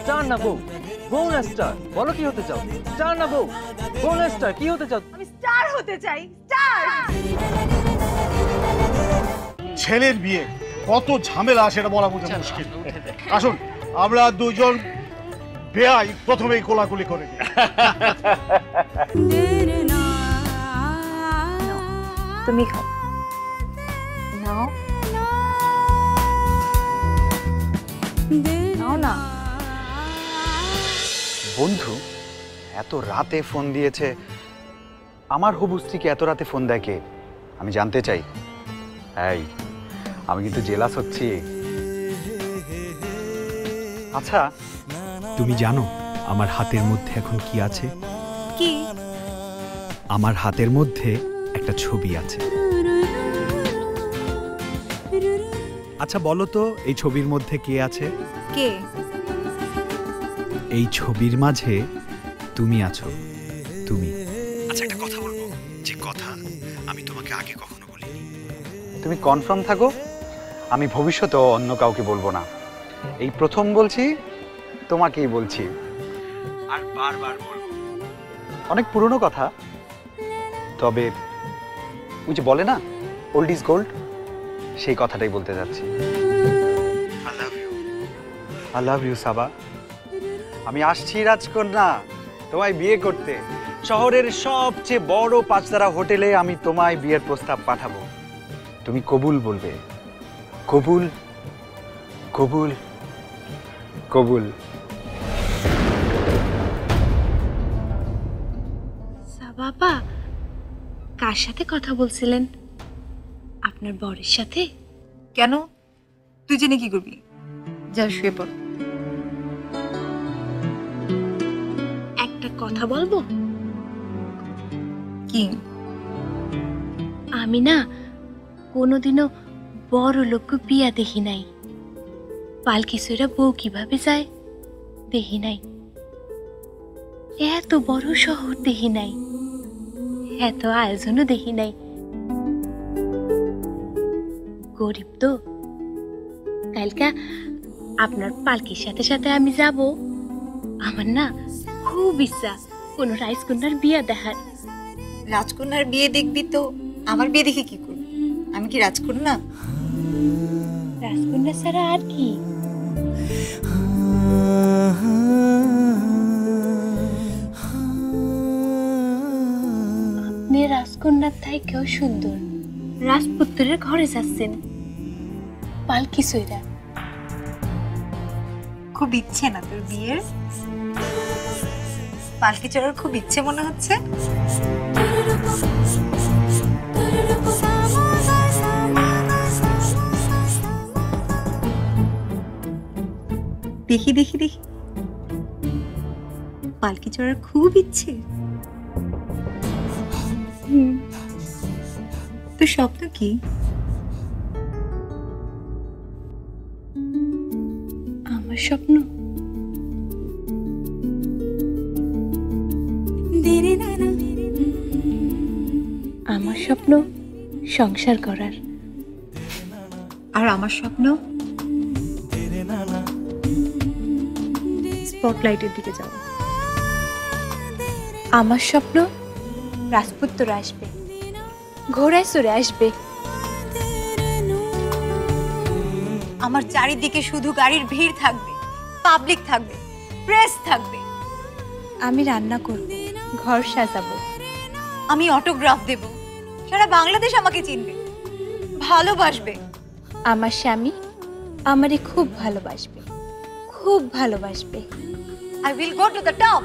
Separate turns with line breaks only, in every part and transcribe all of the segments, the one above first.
Star না বউ, বউ না স্টার, বলো কি হতে চাও? স্টার না বউ, বউ না স্টার, কি হতে চাও?
আমি স্টার হতে চাই, স্টার।
ছেলের বিয়ে কত ঝামেলা সেটা বলা বোঝা মুশকিল। আসুন আমরা দুজন বেয়াই প্রথমেই কোলাকুলি করে নিই।
তুমি খাও। নাও নাও না।
বন্ধু এত রাতে ফোন দিয়েছে, আমার হবু স্ত্রীকে এত রাতে ফোন দেয় কে? আমি জানতে চাই। এই আমি কিন্তু জেলাস হচ্ছি। আচ্ছা
তুমি জানো আমার হাতের মধ্যে এখন কি আছে?
কি?
আমার হাতের মধ্যে একটা ছবি আছে। আচ্ছা বলো তো এই ছবির মধ্যে কে আছে?
কে?
এই ছবির মাঝে তুমি আছো, তুমি। আচ্ছা একটা কথা বলবো, যে কথা আমি তোমাকে আগে কখনো বলিনি।
তুমি কনফার্ম থাকো, আমি ভবিষ্যতেও অন্য কাউকে বলবো না। এই প্রথম বলছি, তোমাকেই বলছি, আর বারবার বলবো। অনেক পুরনো কথা, তবে ওই যে বলে না ওল্ড ইজ গোল্ড, সেই কথাটাই বলতে যাচ্ছি। I love you, I love you Saba. আমি আসছি রাজকন্যা তোমায় বিয়ে করতে। শহরের সবচেয়ে বড় পাঁচতারা হোটেলে আমি তোমায় বিয়ের প্রস্তাব পাঠাবো। তুমি কবুল বলবে। কবুল, কবুল, কবুল।
বাবা, কার সাথে কথা বলছিলেন? আপনার বরের সাথে?
কেন? তুই জেনে কি করবি? যা শুয়ে পড়।
একটা কথা বলবো?
কি?
আমি না কোনোদিনও বড় লোক বিয়া দেখি নাই। পালকি সইরা বউ কিভাবে যায় দেখি নাই। এত বড় শহর দেখি নাই, এত আয়োজনও দেখি নাই। গরিব তো। কালকা আপনার পালকির সাথে সাথে আমি যাব। আমার না খুব ইচ্ছা কোন রাজকন্যার বিয়া দেখার।
রাজকন্যার বিয়ে দেখবি তো আমার বিয়ে দেখে কি করবি? আমি কি রাজকন্যা?
রাজকন্যা ছাড়া আর কি? আপনি রাজকন্যার থেকেও সুন্দর রাজপুত্রের ঘরে যাচ্ছেন পালকি সইরা।
খুব ইচ্ছে না তোর বিয়ের? পালকি চড়ার খুব ইচ্ছে মনে হচ্ছে? দেখি দেখি দেখি, পালকি চড়ার খুব ইচ্ছে। তোর স্বপ্ন কি?
আমার স্বপ্ন আমার স্বপ্ন সংসার করার।
আর আমার স্বপ্ন স্পটলাইটের দিকে যাও।
আমার স্বপ্ন রাজপুত্র আসবে, ঘোড়ায় চড়ে আসবে।
আমার চারিদিকে শুধু গাড়ির ভিড় থাকবে, পাবলিক থাকবে, প্রেস থাকবে।
আমি রান্না করব, ঘর সাজাবো,
আমি অটোগ্রাফ দেব, সারা বাংলাদেশ আমাকে চিনবে, ভালোবাসবে।
আমার স্বামী আমারে খুব ভালোবাসবে, খুব ভালোবাসবে।
I will go to the top,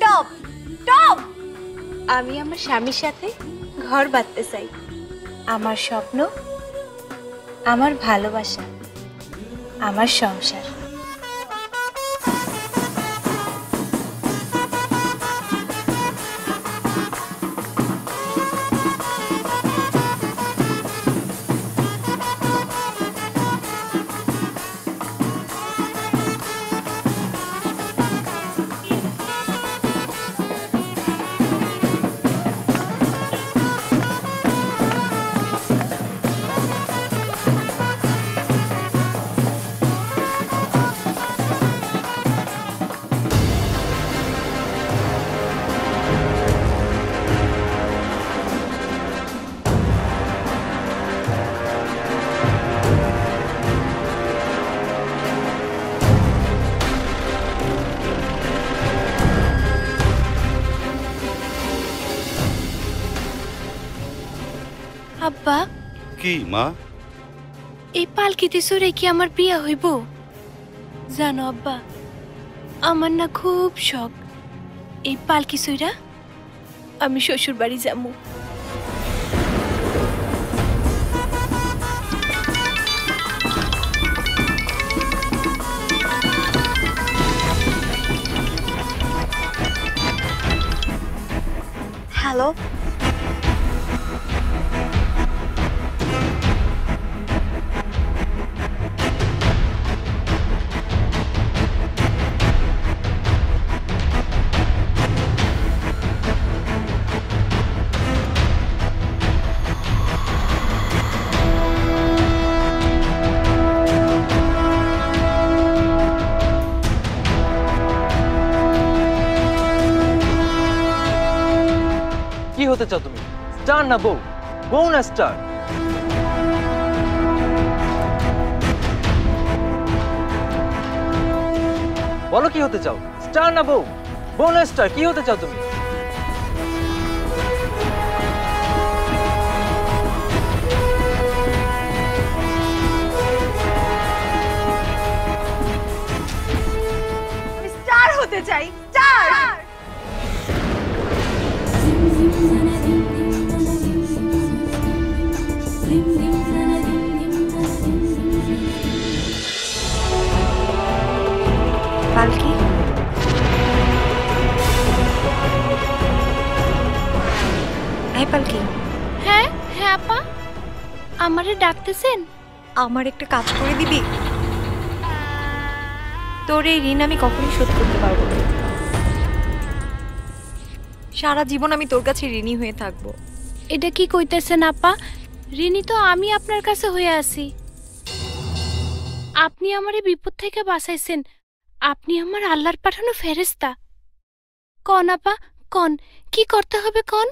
top, top.
আমি আমার স্বামীর সাথে ঘর বাঁধতে চাই। আমার স্বপ্ন, আমার ভালোবাসা, আমার সংসার। আব্বা,
কি মা?
এই পালকিতে চড়ে কি আমার বিয়া হইব? জানো আব্বা, আমার না খুব শখ এই পালকি চড়া আমি শ্বশুর বাড়ি যাবো।
হ্যালো,
কি হতে চাও তুমি? স্টার না বউ? বউ না স্টার? বলো কি হতে চাও? স্টার না বউ? বউ না স্টার? কি হতে চাও তুমি?
আমি স্টার হতে চাই, স্টার। পালকি, এই পালকি,
হ্যাঁ হ্যাঁ আপা, আমারে ডাকতেছেন?
আমার একটা কাজ করে দিবি? তোর এই ঋণ আমি কখনোই শোধ করতে পারবো না। সারা জীবন আমি তোর কাছে ঋণী হয়ে থাকবো।
এটা কি কইতেছেন আপা? ঋণী তো আমি আপনার কাছে হয়ে আছি। আপনি আমারে বিপদ থেকে বাঁচাইছেন, আপনি আমার আল্লাহর পাঠানো ফেরেশতা। কন আপা, কন কি করতে হবে কন?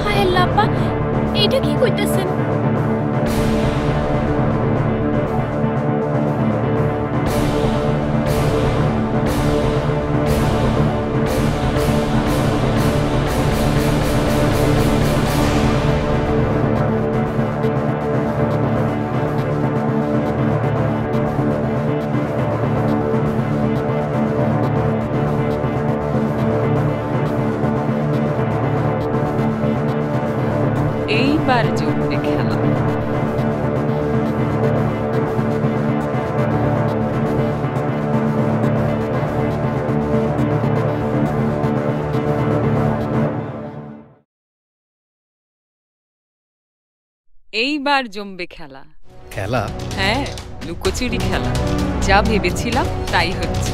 হায় আল্লাহ আপা, এইটা কি কইতেছেন?
এইবার জমবে খেলা। এইবার জমবে খেলা।
খেলা?
হ্যাঁ, লুকোচুরি খেলা। যা ভেবেছিলাম তাই হচ্ছে।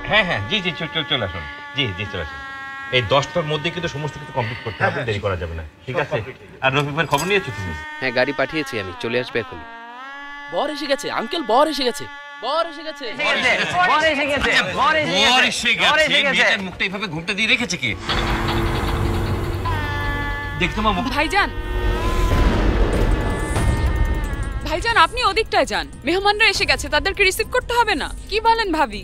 হ্যাঁ হ্যাঁ, জি জি চলে আসুন, জি জি চলে আসুন। এই 10টার মধ্যে কিন্তু সমস্ত কিছু কমপ্লিট করতে হবে, দেরি করা যাবে না, ঠিক আছে? আর রফিকের খবর নিয়েছো তুমি?
হ্যাঁ, গাড়ি পাঠিয়েছি আমি, চলে আসবে এখনই।
বর এসে গেছে আঙ্কেল, বর এসে গেছে, বর এসে গেছে,
মেয়েটার মুখটা এইভাবে ঘুমটা দিয়ে রেখেছে কি? দেখতো মা মুখ।
ভাইজান, ভাইজান আপনি ওদিকটায় যান, মেহমানরা এসে গেছে, তাদেরকে রিসিভ করতে হবে না? কি বলেন ভাবি?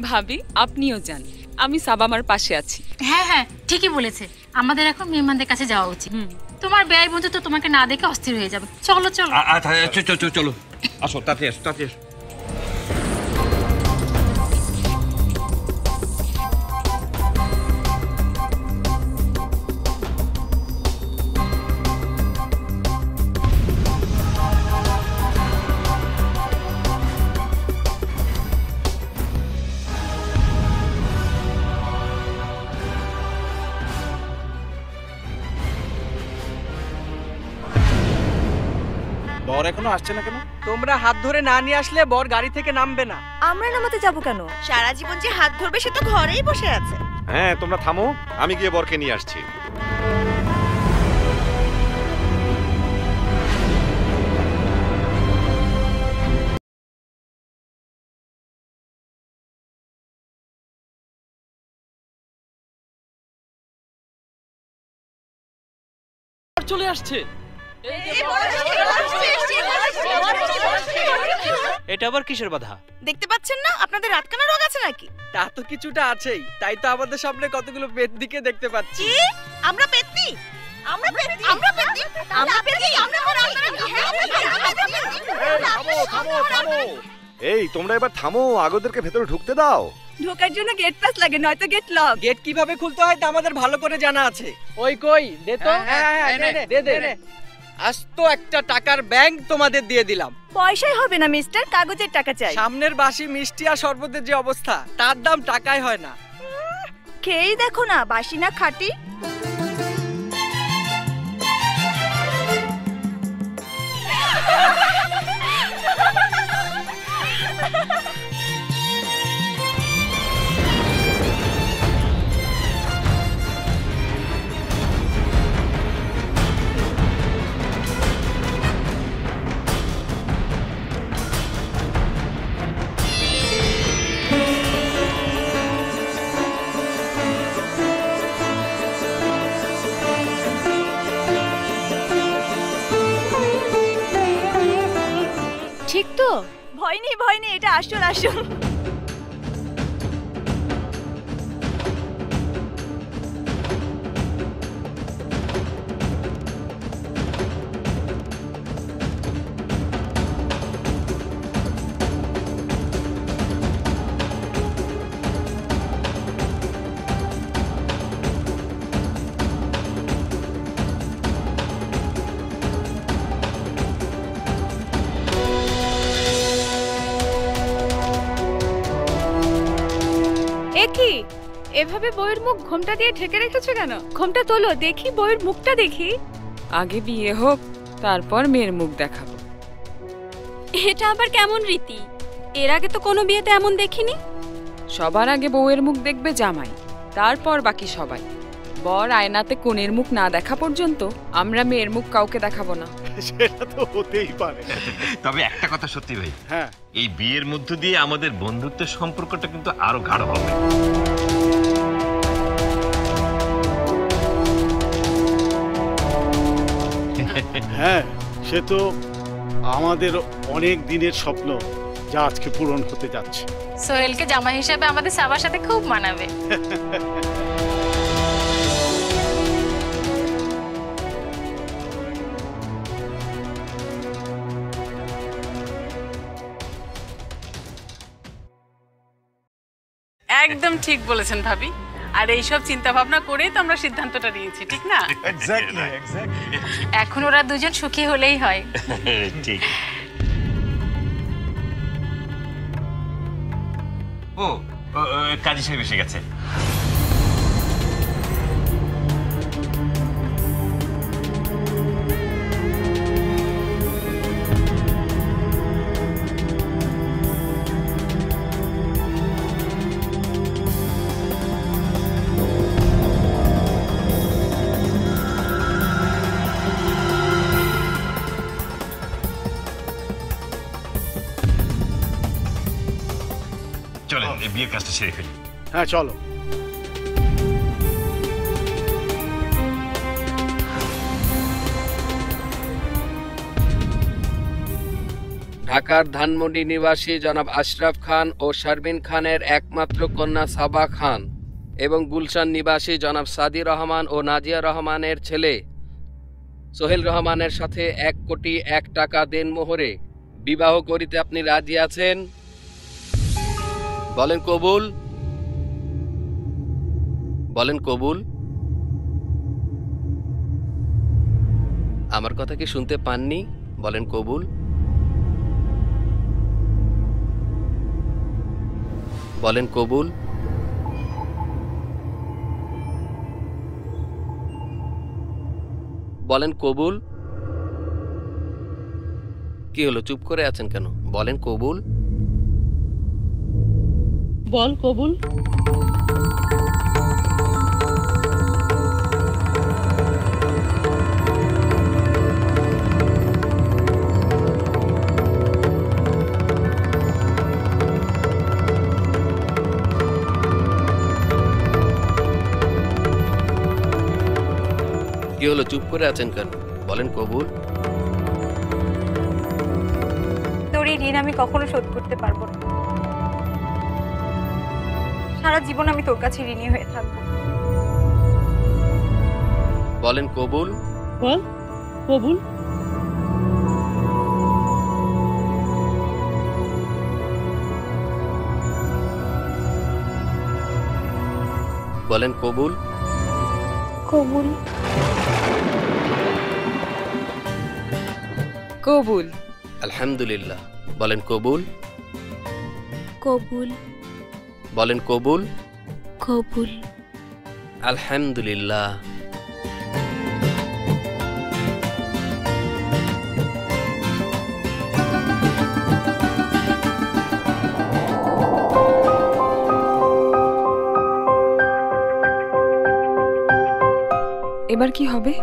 ভাবি আপনিও যান, আমি সাবামার পাশে আছি।
হ্যাঁ হ্যাঁ, ঠিকই বলেছে, আমাদের এখন মেহমানদের কাছে যাওয়া উচিত। তোমার ব্যয় বন্ধু তো তোমাকে না দেখে অস্থির হয়ে যাবে। চলো চলো
চলো, আসো, তাতে আসো, তাতে আসো।
বর এখনো আসছে না কেন? তোমরা হাত ধরে না নিয়ে আসলে বর গাড়ি থেকে নামবে না।
আমরা নামাতে যাবো কেন? সারা জীবন যে হাত ধরবে সে তো ঘরেই বসে আছে।
হ্যাঁ, তোমরা থামো, আমি গিয়ে বরকে নিয়ে আসছি।
চলে আসছে।
এটা আবার কিসের বাধা?
দেখতে পাচ্ছেন না আপনাদের রাতকানা রোগ আছে নাকি?
তা তো কিছুটা আছেই, তাই তো আমাদের সামনে কতগুলো পেতনিকে দেখতে পাচ্ছি।
কি? আমরা পেতনি? আমরা পেতনি? আমরা পেতনি? আমরা পেতনি? আমরা কোন আপনারা কি?
থামো। এই তোমরা এবার থামো, আগোদেরকে ভেতরে ঢুকতে দাও।
ঢোকার জন্য গেট পাস লাগে, নয়তো গেট লক।
গেট কিভাবে খুলতে হয় তা আমাদের ভালো করে জানা আছে। ওই কই দে তো। দে। আস্ত একটা টাকার ব্যাংক তোমাদের দিয়ে দিলাম।
পয়সাই হবে না মিস্টার, কাগজের টাকা চাই।
সামনের বাসি মিষ্টি আর শরবতের যে অবস্থা, তার দাম টাকায় হয় না।
খেয়েই দেখো না, বাসি না খাঁটি।
ঠিক তো?
ভয় নেই, এটা আসল।
কি এভাবে বইয়ের মুখ ঘোমটা দিয়ে ঢেকে রেখেছো কেন? ঘোমটা তোলো, দেখি বইয়ের মুখটা দেখি।
আগে বিয়ে হোক, তারপর মেয়ের মুখ দেখাবো।
এটা আবার কেমন রীতি? এর আগে তো কোনো বিয়েতে এমন দেখিনি।
সবার আগে বউয়ের মুখ দেখবে জামাই, তারপর বাকি সবাই। বর আয়নাতে কনের মুখ না দেখা পর্যন্ত আমরা মেয়ের মুখ কাউকে দেখাবো না।
সেটা তো হতেই পারে।
তবে একটা কথা সত্যি ভাই,
হ্যাঁ,
এই বিয়ের মধ্য দিয়ে আমাদের বন্ধুত্বের সম্পর্কটা কিন্তু আরো গাঢ় হবে।
হ্যাঁ, সে তো আমাদের অনেক দিনের স্বপ্ন, যা আজকে পূরণ হতে যাচ্ছে।
সোহেলকে জামাই হিসেবে আমাদের সবার সাথে খুব মানাবে।
একদম ঠিক বলেছেন ভাবি, আর এইসব চিন্তা ভাবনা করেই তো আমরা সিদ্ধান্তটা নিয়েছি, ঠিক না?
এক্স্যাক্টলি।
এখন ওরা দুজন সুখী হলেই হয়।
ঠিক। ও কাজী সাহেব এসে গেছে।
বিয়ের কাজটা সেরে ফেলি।
হ্যাঁ চলো।
ঢাকার ধানমন্ডি নিবাসী জনাব আশরাফ খান ও শারমিন খানের একমাত্র কন্যা সাবা খান এবং গুলশান নিবাসী জনাব সাদি রহমান ও নাজিয়া রহমানের ছেলে সোহেল রহমানের সাথে 1,01,00,000 টাকা দেনমোহরে বিবাহ করিতে আপনি রাজি আছেন? বলেন কবুল। বলেন কবুল। আমার কথা কি শুনতে পাননি? বলেন কবুল। বলেন কবুল। বলেন কবুল। কি হলো, চুপ করে আছেন কেন? বলেন কবুল।
বল কবুল।
কি হলো, চুপ করে আছেন কেন? বলেন কবুল।
তোর এই ঋণ আমি কখনো শোধ করতে পারবো না। সারা জীবন আমি তোর কাছে ঋণী হয়ে থাকবো।
বলেন কবুল।
বল কবুল।
বলেন কবুল।
কবুল।
কবুল।
আলহামদুলিল্লাহ। বলেন কবুল।
কবুল।
বলেন কবুল।
কবুল।
আলহামদুলিল্লাহ।
এবার কি হবে?